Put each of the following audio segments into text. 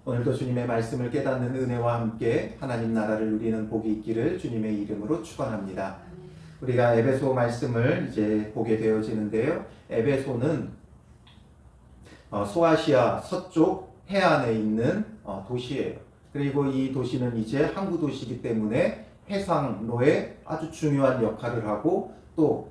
오늘도 주님의 말씀을 깨닫는 은혜와 함께 하나님 나라를 누리는 복이 있기를 주님의 이름으로 축원합니다. 우리가 에베소 말씀을 이제 보게 되어지는데요. 에베소는 소아시아 서쪽 해안에 있는 도시예요. 그리고 이 도시는 이제 항구 도시이기 때문에 해상로에 아주 중요한 역할을 하고 또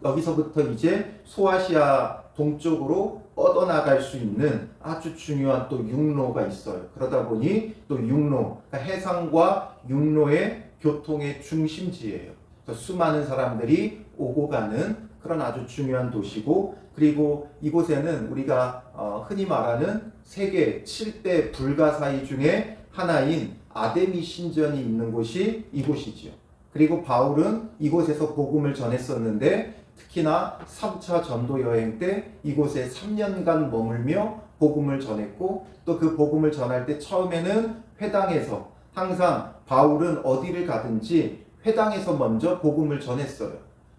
여기서부터 이제 소아시아 동쪽으로 뻗어나갈 수 있는 아주 중요한 또 육로가 있어요. 그러다 보니 또 육로, 그러니까 해상과 육로의 교통의 중심지예요. 그래서 수많은 사람들이 오고 가는 그런 아주 중요한 도시고, 그리고 이곳에는 우리가 흔히 말하는 세계 7대 불가사의 중에 하나인 아데미 신전이 있는 곳이 이곳이지요. 그리고 바울은 이곳에서 복음을 전했었는데 특히나 3차 전도 여행 때 이곳에 3년간 머물며 복음을 전했고, 또 그 복음을 전할 때 처음에는 회당에서, 항상 바울은 어디를 가든지 회당에서 먼저 복음을 전했어요.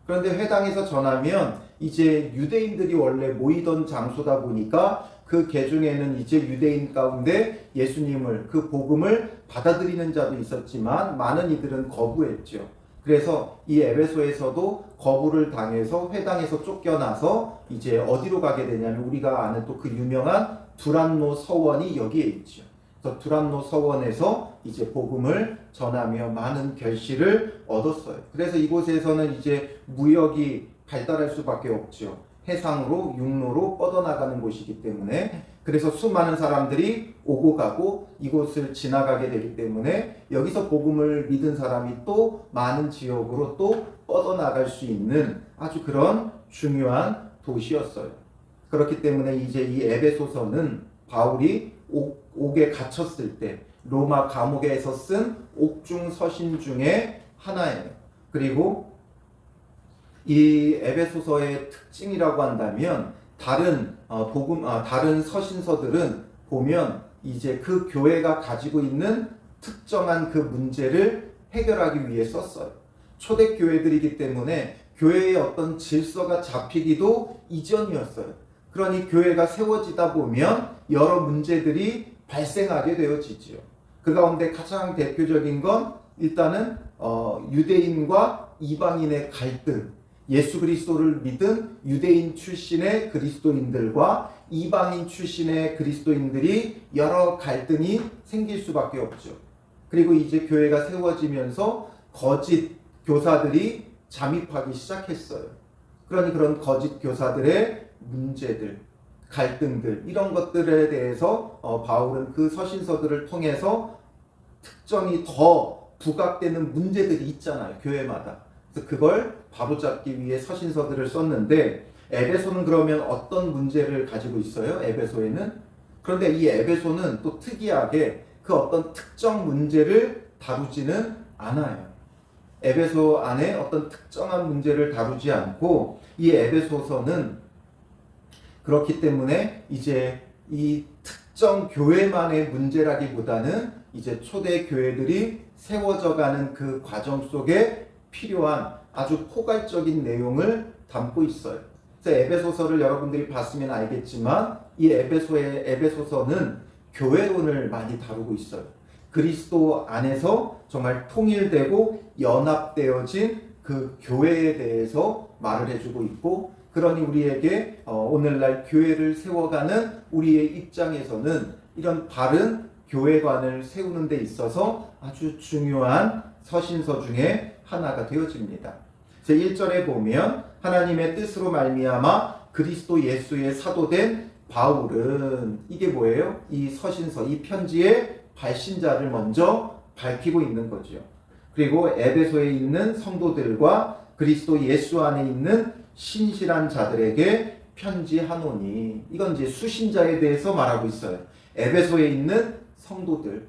그런데 회당에서 전하면 이제 유대인들이 원래 모이던 장소다 보니까 그 계중에는 이제 유대인 가운데 예수님을, 그 복음을 받아들이는 자도 있었지만 많은 이들은 거부했죠. 그래서 이 에베소에서도 거부를 당해서 회당에서 쫓겨나서 이제 어디로 가게 되냐면 우리가 아는 또 그 유명한 두란노 서원이 여기에 있죠. 그래서 두란노 서원에서 이제 복음을 전하며 많은 결실을 얻었어요. 그래서 이곳에서는 이제 무역이 발달할 수밖에 없죠. 해상으로 육로로 뻗어나가는 곳이기 때문에, 그래서 수많은 사람들이 오고 가고 이곳을 지나가게 되기 때문에 여기서 복음을 믿은 사람이 또 많은 지역으로 또 뻗어나갈 수 있는 아주 그런 중요한 도시였어요. 그렇기 때문에 이제 이 에베소서는 바울이 옥에 갇혔을 때 로마 감옥에서 쓴 옥중 서신 중에 하나예요. 그리고 이 에베소서의 특징이라고 한다면 다른 서신서들은 보면 이제 그 교회가 가지고 있는 특정한 그 문제를 해결하기 위해 썼어요. 초대 교회들이기 때문에 교회의 어떤 질서가 잡히기도 이전이었어요. 그러니 교회가 세워지다 보면 여러 문제들이 발생하게 되어지지요. 그 가운데 가장 대표적인 건 일단은 유대인과 이방인의 갈등, 예수 그리스도를 믿은 유대인 출신의 그리스도인들과 이방인 출신의 그리스도인들이 여러 갈등이 생길 수밖에 없죠. 그리고 이제 교회가 세워지면서 거짓 교사들이 잠입하기 시작했어요. 그러니 그런 거짓 교사들의 문제들, 갈등들, 이런 것들에 대해서 바울은 그 서신서들을 통해서 특정이 더 부각되는 문제들이 있잖아요, 교회마다. 그래서 그걸 바로잡기 위해 서신서들을 썼는데, 에베소는 그러면 어떤 문제를 가지고 있어요? 에베소에는? 그런데 이 에베소는 또 특이하게 그 어떤 특정 문제를 다루지는 않아요. 에베소 안에 어떤 특정한 문제를 다루지 않고, 이 에베소서는 그렇기 때문에 이제 이 특정 교회만의 문제라기보다는 이제 초대 교회들이 세워져가는 그 과정 속에 필요한 아주 포괄적인 내용을 담고 있어요. 그래서 에베소서를 여러분들이 봤으면 알겠지만 이 에베소서는 교회론을 많이 다루고 있어요. 그리스도 안에서 정말 통일되고 연합되어진 그 교회에 대해서 말을 해주고 있고, 그러니 우리에게 오늘날 교회를 세워가는 우리의 입장에서는 이런 바른 교회관을 세우는 데 있어서 아주 중요한 서신서 중에 하나가 되어집니다. 제1절에 보면 하나님의 뜻으로 말미암아 그리스도 예수의 사도된 바울은, 이게 뭐예요? 이 서신서, 이 편지의 발신자를 먼저 밝히고 있는 거죠. 그리고 에베소에 있는 성도들과 그리스도 예수 안에 있는 신실한 자들에게 편지하노니, 이건 이제 수신자에 대해서 말하고 있어요. 에베소에 있는 성도들,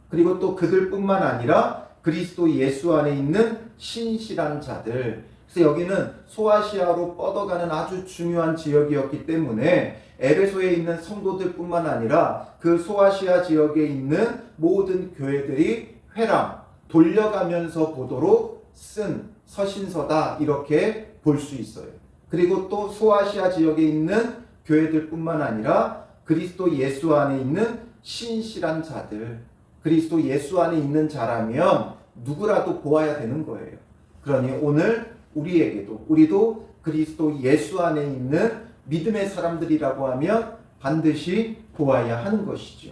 그리고 또 그들뿐만 아니라 그리스도 예수 안에 있는 신실한 자들. 그래서 여기는 소아시아로 뻗어가는 아주 중요한 지역이었기 때문에 에베소에 있는 성도들뿐만 아니라 그 소아시아 지역에 있는 모든 교회들이 회랑, 돌려가면서 보도록 쓴 서신서다, 이렇게 볼 수 있어요. 그리고 또 소아시아 지역에 있는 교회들뿐만 아니라 그리스도 예수 안에 있는 신실한 자들, 그리스도 예수 안에 있는 자라면 누구라도 보아야 되는 거예요. 그러니 오늘 우리도 그리스도 예수 안에 있는 믿음의 사람들이라고 하면 반드시 보아야 하는 것이죠.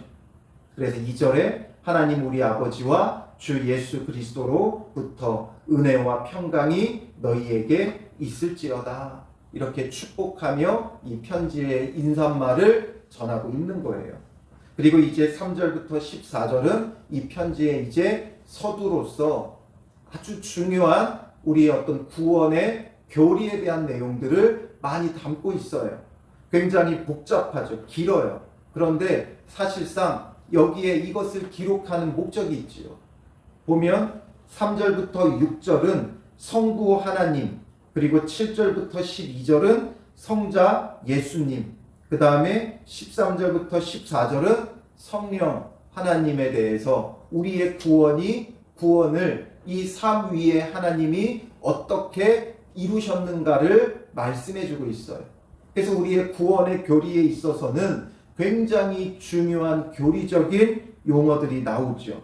그래서 2절에 하나님 우리 아버지와 주 예수 그리스도로부터 은혜와 평강이 너희에게 있을지어다. 이렇게 축복하며 이 편지의 인사말을 전하고 있는 거예요. 그리고 이제 3절부터 14절은 이 편지의 이제 서두로서 아주 중요한 우리의 어떤 구원의 교리에 대한 내용들을 많이 담고 있어요. 굉장히 복잡하죠. 길어요. 그런데 사실상 여기에 이것을 기록하는 목적이 있지요. 보면 3절부터 6절은 성부 하나님, 그리고 7절부터 12절은 성자 예수님, 그 다음에 13절부터 14절은 성령 하나님에 대해서 우리의 구원을 이 삶 위에 하나님이 어떻게 이루셨는가를 말씀해 주고 있어요. 그래서 우리의 구원의 교리에 있어서는 굉장히 중요한 교리적인 용어들이 나오죠.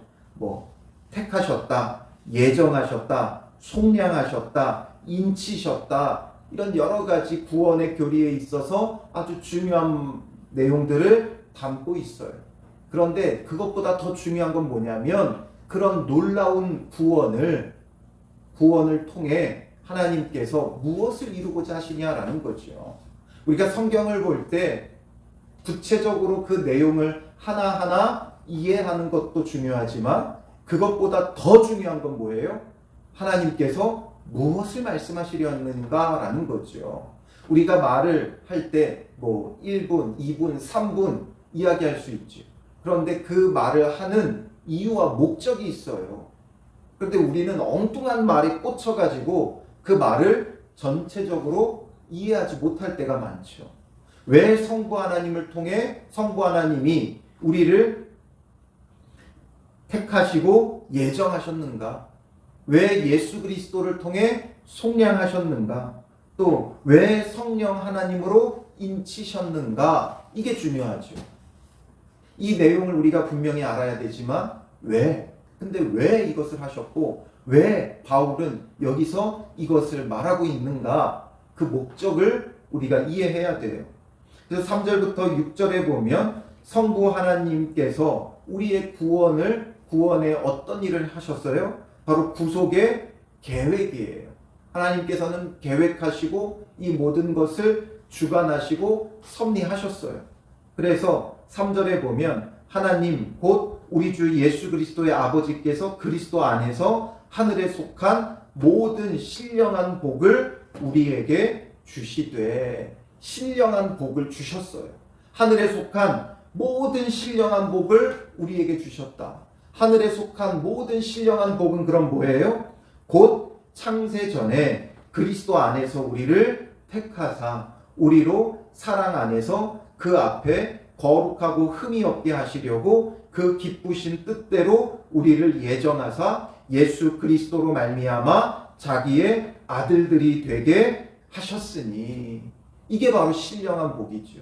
택하셨다, 예정하셨다, 속량하셨다, 인치셨다, 이런 여러 가지 구원의 교리에 있어서 아주 중요한 내용들을 담고 있어요. 그런데 그것보다 더 중요한 건 뭐냐면 그런 놀라운 구원을 통해 하나님께서 무엇을 이루고자 하시냐라는 거죠. 우리가 성경을 볼 때 구체적으로 그 내용을 하나하나 이해하는 것도 중요하지만 그것보다 더 중요한 건 뭐예요? 하나님께서 무엇을 말씀하시려는가라는 거죠. 우리가 말을 할 때 1분, 2분, 3분 이야기할 수 있죠. 그런데 그 말을 하는 이유와 목적이 있어요. 그런데 우리는 엉뚱한 말에 꽂혀가지고 그 말을 전체적으로 이해하지 못할 때가 많죠. 왜 성부 하나님을 통해 성부 하나님이 우리를 택하시고 예정하셨는가? 왜 예수 그리스도를 통해 속량하셨는가? 또 왜 성령 하나님으로 인치셨는가? 이게 중요하죠. 이 내용을 우리가 분명히 알아야 되지만 근데 왜 이것을 하셨고 왜 바울은 여기서 이것을 말하고 있는가? 그 목적을 우리가 이해해야 돼요. 그래서 3절부터 6절에 보면 성부 하나님께서 우리의 구원에 어떤 일을 하셨어요? 바로 구속의 계획이에요. 하나님께서는 계획하시고 이 모든 것을 주관하시고 섭리하셨어요. 그래서 3절에 보면 하나님 곧 우리 주 예수 그리스도의 아버지께서 그리스도 안에서 하늘에 속한 모든 신령한 복을 우리에게 주시되, 신령한 복을 주셨어요. 하늘에 속한 모든 신령한 복을 우리에게 주셨다. 하늘에 속한 모든 신령한 복은 그럼 뭐예요? 곧 창세 전에 그리스도 안에서 우리를 택하사 우리로 사랑 안에서 그 앞에 거룩하고 흠이 없게 하시려고 그 기쁘신 뜻대로 우리를 예정하사 예수 그리스도로 말미암아 자기의 아들들이 되게 하셨으니, 이게 바로 신령한 복이죠.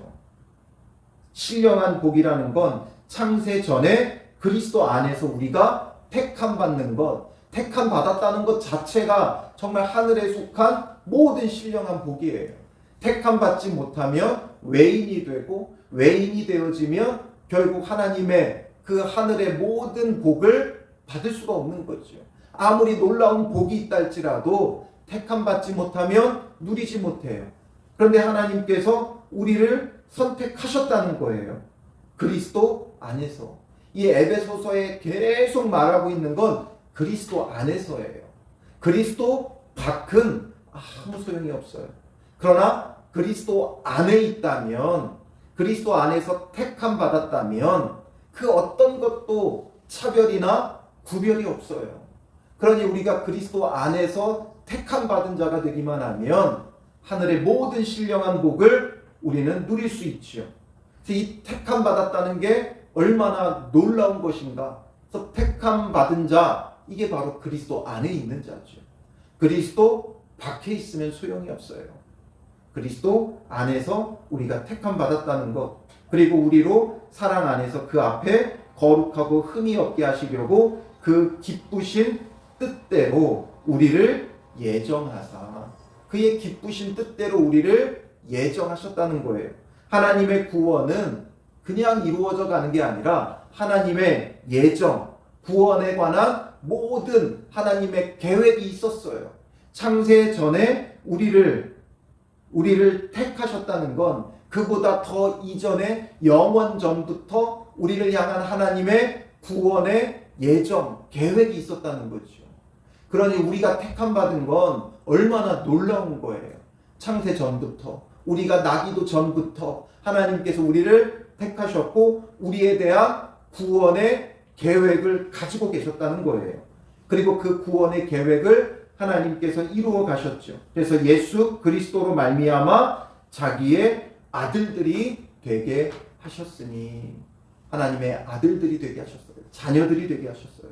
신령한 복이라는 건 창세 전에 그리스도 안에서 우리가 택함 받는 것, 택함 받았다는 것 자체가 정말 하늘에 속한 모든 신령한 복이에요. 택함 받지 못하면 외인이 되고, 외인이 되어지면 결국 하나님의 그 하늘의 모든 복을 받을 수가 없는 거죠. 아무리 놀라운 복이 있다 할지라도 택함 받지 못하면 누리지 못해요. 그런데 하나님께서 우리를 선택하셨다는 거예요. 그리스도 안에서. 이 에베소서에 계속 말하고 있는 건 그리스도 안에서예요. 그리스도 밖은 아무 소용이 없어요. 그러나 그리스도 안에 있다면, 그리스도 안에서 택함 받았다면 그 어떤 것도 차별이나 구별이 없어요. 그러니 우리가 그리스도 안에서 택함 받은 자가 되기만 하면 하늘의 모든 신령한 복을 우리는 누릴 수 있죠. 이 택함 받았다는 게 얼마나 놀라운 것인가. 그래서 택함 받은 자, 이게 바로 그리스도 안에 있는 자죠. 그리스도 밖에 있으면 소용이 없어요. 그리스도 안에서 우리가 택함 받았다는 것, 그리고 우리로 사랑 안에서 그 앞에 거룩하고 흠이 없게 하시려고 그 기쁘신 뜻대로 우리를 예정하사, 그의 기쁘신 뜻대로 우리를 예정하셨다는 거예요. 하나님의 구원은 그냥 이루어져 가는 게 아니라 하나님의 예정, 구원에 관한 모든 하나님의 계획이 있었어요. 창세 전에 우리를 택하셨다는 건 그보다 더 이전에 영원 전부터 우리를 향한 하나님의 구원의 예정, 계획이 있었다는 거죠. 그러니 우리가 택함 받은 건 얼마나 놀라운 거예요. 창세 전부터, 우리가 나기도 전부터 하나님께서 우리를 택하셨고 우리에 대한 구원의 계획을 가지고 계셨다는 거예요. 그리고 그 구원의 계획을 하나님께서 이루어 가셨죠. 그래서 예수 그리스도로 말미암아 자기의 아들들이 되게 하셨으니, 하나님의 아들들이 되게 하셨어요. 자녀들이 되게 하셨어요.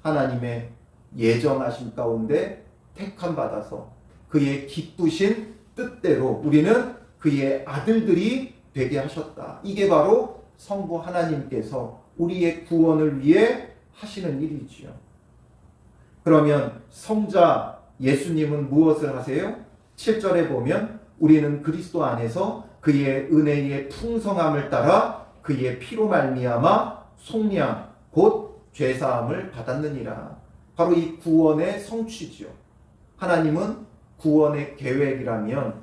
하나님의 예정하심 가운데 택함 받아서 그의 기쁘신 뜻대로 우리는 그의 아들들이 되게 하셨다. 이게 바로 성부 하나님께서 우리의 구원을 위해 하시는 일이지요. 그러면 성자 예수님은 무엇을 하세요? 7절에 보면 우리는 그리스도 안에서 그의 은혜의 풍성함을 따라 그의 피로 말미암아 속량 곧 죄사함을 받았느니라. 바로 이 구원의 성취죠. 하나님은 구원의 계획이라면,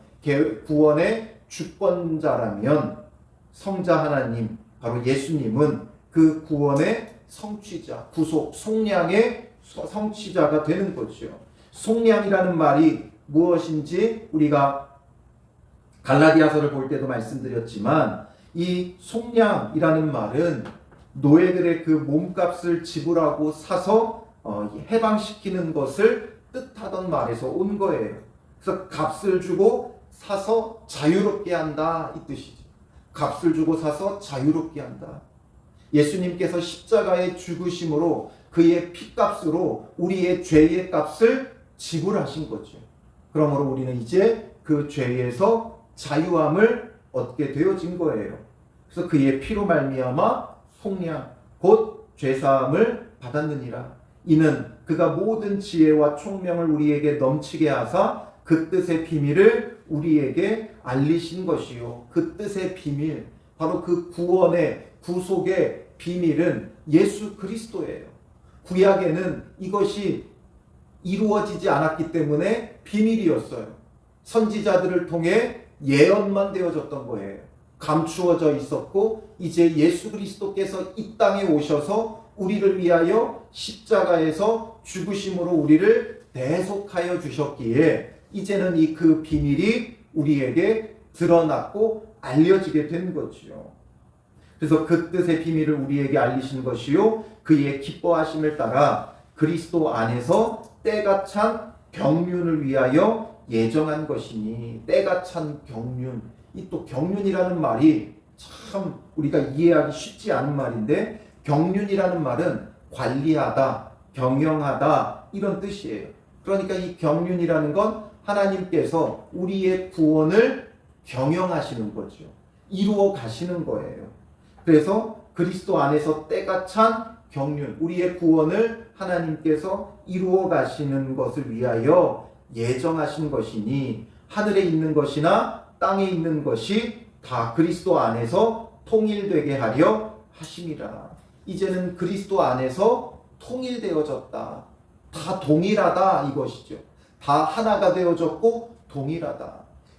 구원의 주권자라면 성자 하나님, 바로 예수님은 그 구원의 성취자, 구속, 속량의 성취자가 되는 거죠. 속량이라는 말이 무엇인지 우리가 갈라디아서를 볼 때도 말씀드렸지만, 이 속량이라는 말은 노예들의 그 몸값을 지불하고 사서 해방시키는 것을 뜻하던 말에서 온 거예요. 그래서 값을 주고 사서 자유롭게 한다, 이 뜻이죠. 값을 주고 사서 자유롭게 한다. 예수님께서 십자가의 죽으심으로 그의 피값으로 우리의 죄의 값을 지불하신 거죠. 그러므로 우리는 이제 그 죄에서 자유함을 얻게 되어진 거예요. 그래서 그의 피로 말미암아 속량 곧 죄사함을 받았느니라. 이는 그가 모든 지혜와 총명을 우리에게 넘치게 하사 그 뜻의 비밀을 우리에게 알리신 것이요. 그 뜻의 비밀, 바로 그 구원의 구속의 비밀은 예수 그리스도예요. 구약에는 이것이 이루어지지 않았기 때문에 비밀이었어요. 선지자들을 통해 예언만 되어졌던 거예요. 감추어져 있었고 이제 예수 그리스도께서 이 땅에 오셔서 우리를 위하여 십자가에서 죽으심으로 우리를 대속하여 주셨기에 이제는 이 그 비밀이 우리에게 드러났고 알려지게 된 거지요. 그래서 그 뜻의 비밀을 우리에게 알리신 것이요 그의 기뻐하심을 따라 그리스도 안에서 때가 찬 경륜을 위하여 예정한 것이니. 때가 찬 경륜, 이 또 경륜이라는 말이 참 우리가 이해하기 쉽지 않은 말인데, 경륜이라는 말은 관리하다, 경영하다 이런 뜻이에요. 그러니까 이 경륜이라는 건 하나님께서 우리의 구원을 경영하시는 거죠. 이루어 가시는 거예요. 그래서 그리스도 안에서 때가 찬 경륜, 우리의 구원을 하나님께서 이루어 가시는 것을 위하여 예정하신 것이니, 하늘에 있는 것이나 땅에 있는 것이 다 그리스도 안에서 통일되게 하려 하심이라. 이제는 그리스도 안에서 통일되어졌다. 다 동일하다 이것이죠. 다 하나가 되어졌고 동일하다.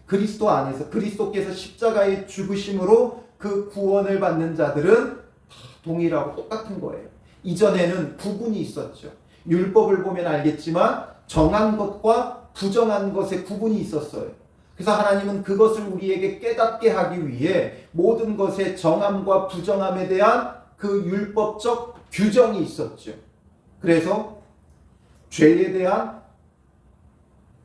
그리스도 안에서, 그리스도께서 십자가의 죽으심으로 그 구원을 받는 자들은 다 동일하고 똑같은 거예요. 이전에는 구분이 있었죠. 율법을 보면 알겠지만 정한 것과 부정한 것의 구분이 있었어요. 그래서 하나님은 그것을 우리에게 깨닫게 하기 위해 모든 것의 정함과 부정함에 대한 그 율법적 규정이 있었죠. 그래서 죄에 대한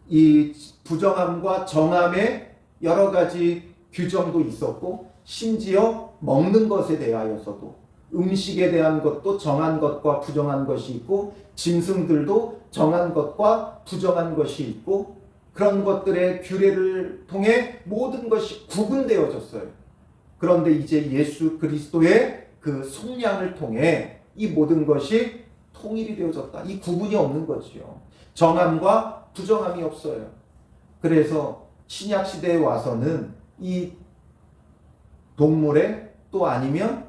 이 부정함과 정함의 여러 가지 규정도 있었고, 심지어 먹는 것에 대하여서도, 음식에 대한 것도 정한 것과 부정한 것이 있고, 짐승들도 정한 것과 부정한 것이 있고, 그런 것들의 규례를 통해 모든 것이 구분되어졌어요. 그런데 이제 예수 그리스도의 그 속량을 통해 이 모든 것이 통일이 되어졌다. 이 구분이 없는 거지요. 정함과 부정함이 없어요. 그래서 신약 시대에 와서는 이 동물에 또 아니면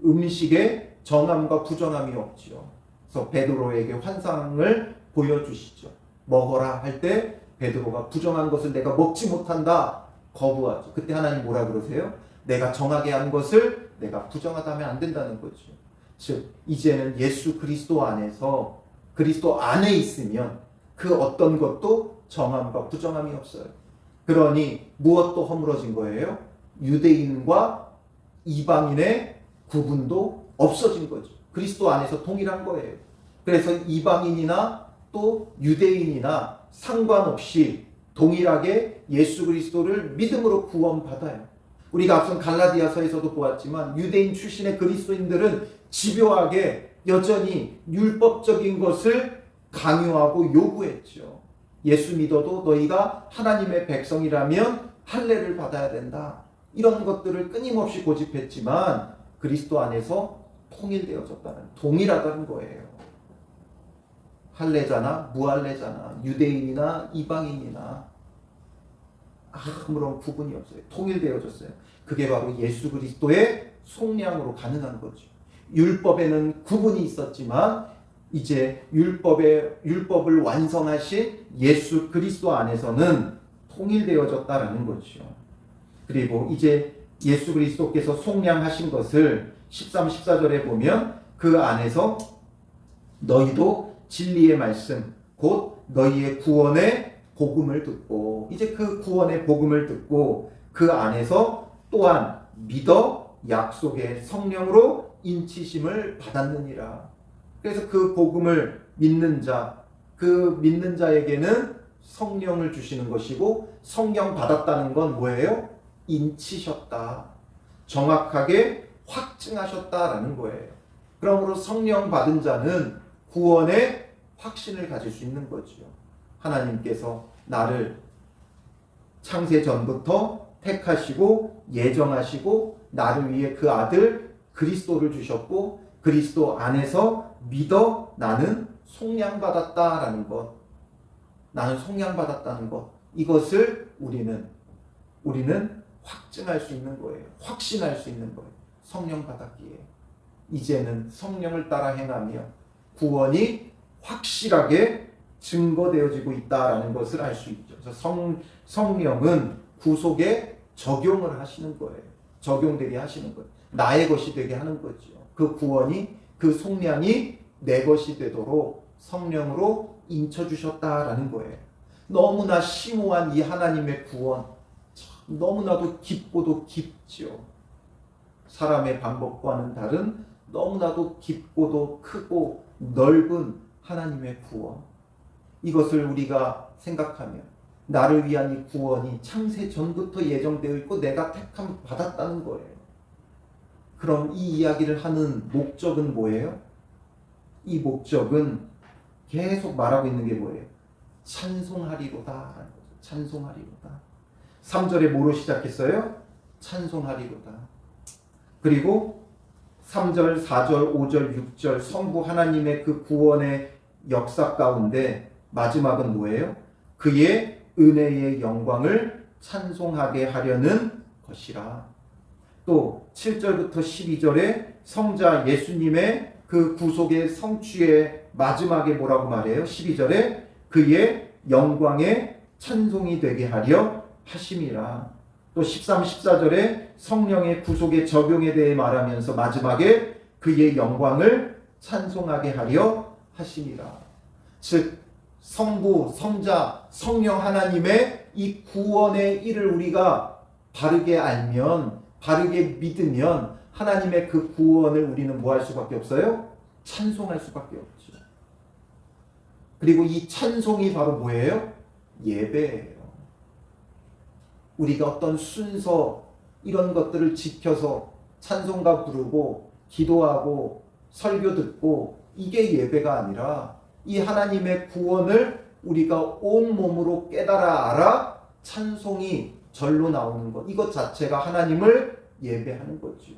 음식에 정함과 부정함이 없지요. 그래서 베드로에게 환상을 보여주시죠. 먹어라 할 때 베드로가 부정한 것을 내가 먹지 못한다 거부하죠. 그때 하나님 뭐라 그러세요? 내가 정하게 한 것을 내가 부정하다 하면 안 된다는 거죠. 즉 이제는 예수 그리스도 안에서 그리스도 안에 있으면 그 어떤 것도 정함과 부정함이 없어요. 그러니 무엇도 허물어진 거예요? 유대인과 이방인의 구분도 없어진 거죠. 그리스도 안에서 통일한 거예요. 그래서 이방인이나 또 유대인이나 상관없이 동일하게 예수 그리스도를 믿음으로 구원받아요. 우리가 앞선 갈라디아서에서도 보았지만 유대인 출신의 그리스도인들은 집요하게 여전히 율법적인 것을 강요하고 요구했죠. 예수 믿어도 너희가 하나님의 백성이라면 할례를 받아야 된다. 이런 것들을 끊임없이 고집했지만 그리스도 안에서 통일되어졌다는, 동일하다는 거예요. 할례자나 무할례자나 유대인이나 이방인이나 아무런 구분이 없어요. 통일되어졌어요. 그게 바로 예수 그리스도의 속량으로 가능한 거죠. 율법에는 구분이 있었지만 이제 율법을 완성하신 예수 그리스도 안에서는 통일되어졌다라는 거죠. 그리고 이제 예수 그리스도께서 속량하신 것을 13, 14절에 보면 그 안에서 너희도 진리의 말씀 곧 너희의 구원의 복음을 듣고, 이제 그 구원의 복음을 듣고 그 안에서 또한 믿어 약속의 성령으로 인치심을 받았느니라. 그래서 그 복음을 믿는 자, 그 믿는 자에게는 성령을 주시는 것이고, 성령 받았다는 건 뭐예요? 인치셨다. 정확하게 확증하셨다라는 거예요. 그러므로 성령 받은 자는 구원의 확신을 가질 수 있는 거죠. 하나님께서 나를 창세 전부터 택하시고 예정하시고 나를 위해 그 아들 그리스도를 주셨고, 그리스도 안에서 믿어 나는 속량받았다라는 것, 나는 속량받았다는 것, 이것을 우리는 확증할 수 있는 거예요. 확신할 수 있는 거예요. 성령 받았기에 이제는 성령을 따라 행하며 구원이 확실하게 증거되어지고 있다라는 것을 알 수 있죠. 그래서 성령은 구속에 적용을 하시는 거예요. 적용되게 하시는 거예요. 나의 것이 되게 하는 거죠. 그 구원이, 그 속량이 내 것이 되도록 성령으로 인쳐주셨다라는 거예요. 너무나 심오한 이 하나님의 구원, 너무나도 깊고도 깊죠. 사람의 방법과는 다른 너무나도 깊고도 크고 넓은 하나님의 구원, 이것을 우리가 생각하면 나를 위한 이 구원이 창세 전부터 예정되어 있고 내가 택함 받았다는 거예요. 그럼 이 이야기를 하는 목적은 뭐예요? 이 목적은 계속 말하고 있는 게 뭐예요? 찬송하리로다. 찬송하리로다. 3절에 뭐로 시작했어요? 찬송하리로다. 그리고 3절, 4절, 5절, 6절 성부 하나님의 그 구원의 역사 가운데 마지막은 뭐예요? 그의 은혜의 영광을 찬송하게 하려는 것이라. 또 7절부터 12절에 성자 예수님의 그 구속의 성취의 마지막에 뭐라고 말해요? 12절에 그의 영광의 찬송이 되게 하려 하심이라. 또 13, 14절에 성령의 구속의 적용에 대해 말하면서 마지막에 그의 영광을 찬송하게 하려 하심이라. 즉 성부, 성자, 성령 하나님의 이 구원의 일을 우리가 바르게 알면, 바르게 믿으면 하나님의 그 구원을 우리는 뭐 할 수밖에 없어요? 찬송할 수밖에 없죠. 그리고 이 찬송이 바로 뭐예요? 예배예요. 우리가 어떤 순서 이런 것들을 지켜서 찬송가 부르고 기도하고 설교 듣고 이게 예배가 아니라 이 하나님의 구원을 우리가 온몸으로 깨달아 알아 찬송이 절로 나오는 것, 이것 자체가 하나님을 예배하는 거지요.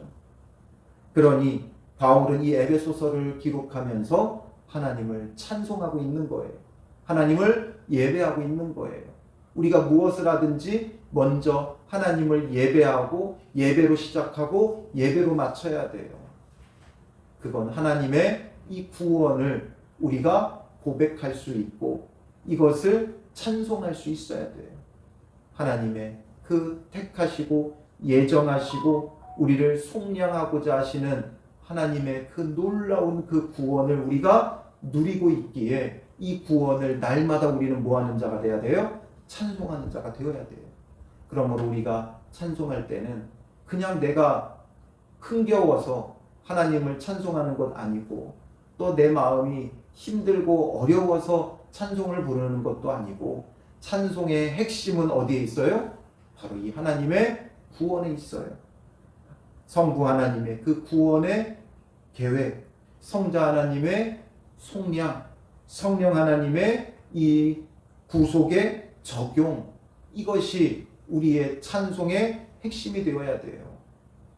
그러니 바울은 이 에베소서를 기록하면서 하나님을 찬송하고 있는 거예요. 하나님을 예배하고 있는 거예요. 우리가 무엇을 하든지 먼저 하나님을 예배하고 예배로 시작하고 예배로 마쳐야 돼요. 그건 하나님의 이 구원을 우리가 고백할 수 있고 이것을 찬송할 수 있어야 돼요. 하나님의 그 택하시고 예정하시고 우리를 속량하고자 하시는 하나님의 그 놀라운 그 구원을 우리가 누리고 있기에 이 구원을 날마다 우리는 뭐하는 자가 되어야 돼요? 찬송하는 자가 되어야 돼요. 그러므로 우리가 찬송할 때는 그냥 내가 흥겨워서 하나님을 찬송하는 것 아니고 또 내 마음이 힘들고 어려워서 찬송을 부르는 것도 아니고 찬송의 핵심은 어디에 있어요? 바로 이 하나님의 구원에 있어요. 성부 하나님의 그 구원의 계획, 성자 하나님의 속량, 성령 하나님의 이 구속의 적용, 이것이 우리의 찬송의 핵심이 되어야 돼요.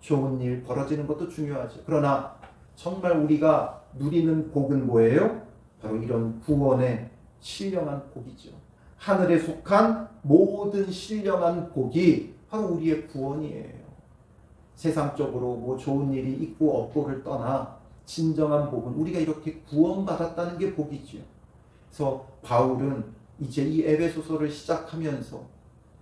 좋은 일 벌어지는 것도 중요하죠. 그러나 정말 우리가 누리는 복은 뭐예요? 바로 이런 구원의 신령한 복이죠. 하늘에 속한 모든 신령한 복이 바로 우리의 구원이에요. 세상적으로 뭐 좋은 일이 있고 없고를 떠나 진정한 복은 우리가 이렇게 구원받았다는 게 복이죠. 그래서 바울은 이제 이 에베소서를 시작하면서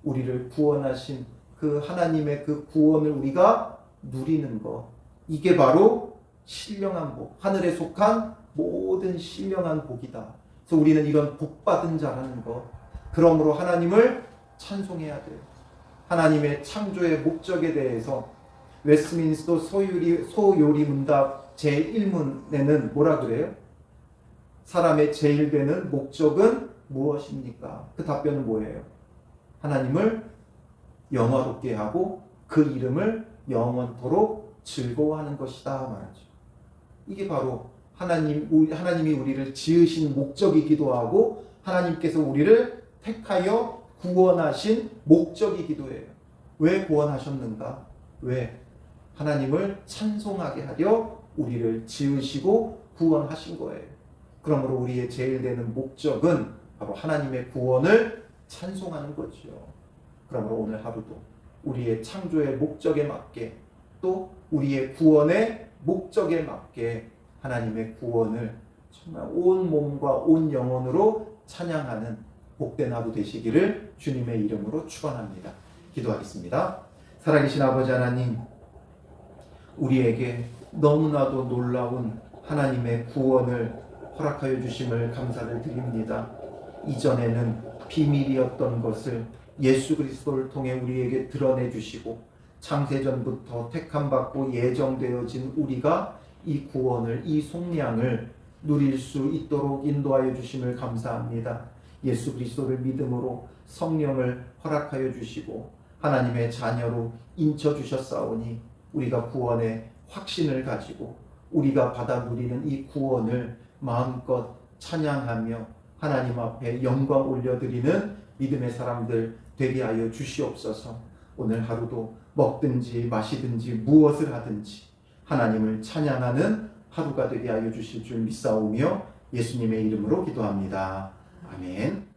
우리를 구원하신 그 하나님의 그 구원을 우리가 누리는 것, 이게 바로 신령한 복, 하늘에 속한 모든 신령한 복이다. 그래서 우리는 이런 복받은 자라는 것, 그러므로 하나님을 찬송해야 돼요. 하나님의 창조의 목적에 대해서 웨스트민스터 소요리 문답 제1문에는 뭐라 그래요? 사람의 제일 되는 목적은 무엇입니까? 그 답변은 뭐예요? 하나님을 영화롭게 하고 그 이름을 영원토록 즐거워하는 것이다 말하죠. 이게 바로 하나님이 우리를 지으신 목적이기도 하고 하나님께서 우리를 택하여 구원하신 목적이기도 해요. 왜 구원하셨는가? 왜? 하나님을 찬송하게 하려 우리를 지으시고 구원하신 거예요. 그러므로 우리의 제일 되는 목적은 바로 하나님의 구원을 찬송하는 거죠. 그러므로 오늘 하루도 우리의 창조의 목적에 맞게 또 우리의 구원의 목적에 맞게 하나님의 구원을 정말 온 몸과 온 영혼으로 찬양하는 복된 하루 되시기를 주님의 이름으로 축원합니다. 기도하겠습니다. 살아계신 아버지 하나님, 우리에게 너무나도 놀라운 하나님의 구원을 허락하여 주심을 감사를 드립니다. 이전에는 비밀이었던 것을 예수 그리스도를 통해 우리에게 드러내 주시고 창세전부터 택함받고 예정되어진 우리가 이 구원을, 이 속량을 누릴 수 있도록 인도하여 주심을 감사합니다. 예수 그리스도를 믿음으로 성령을 허락하여 주시고 하나님의 자녀로 인쳐 주셨사오니 우리가 구원의 확신을 가지고 우리가 받아 누리는 이 구원을 마음껏 찬양하며 하나님 앞에 영광 올려드리는 믿음의 사람들 되게 하여 주시옵소서. 오늘 하루도 먹든지 마시든지 무엇을 하든지 하나님을 찬양하는 하루가 되게 하여 주실 줄 믿사오며 예수님의 이름으로 기도합니다. 아멘.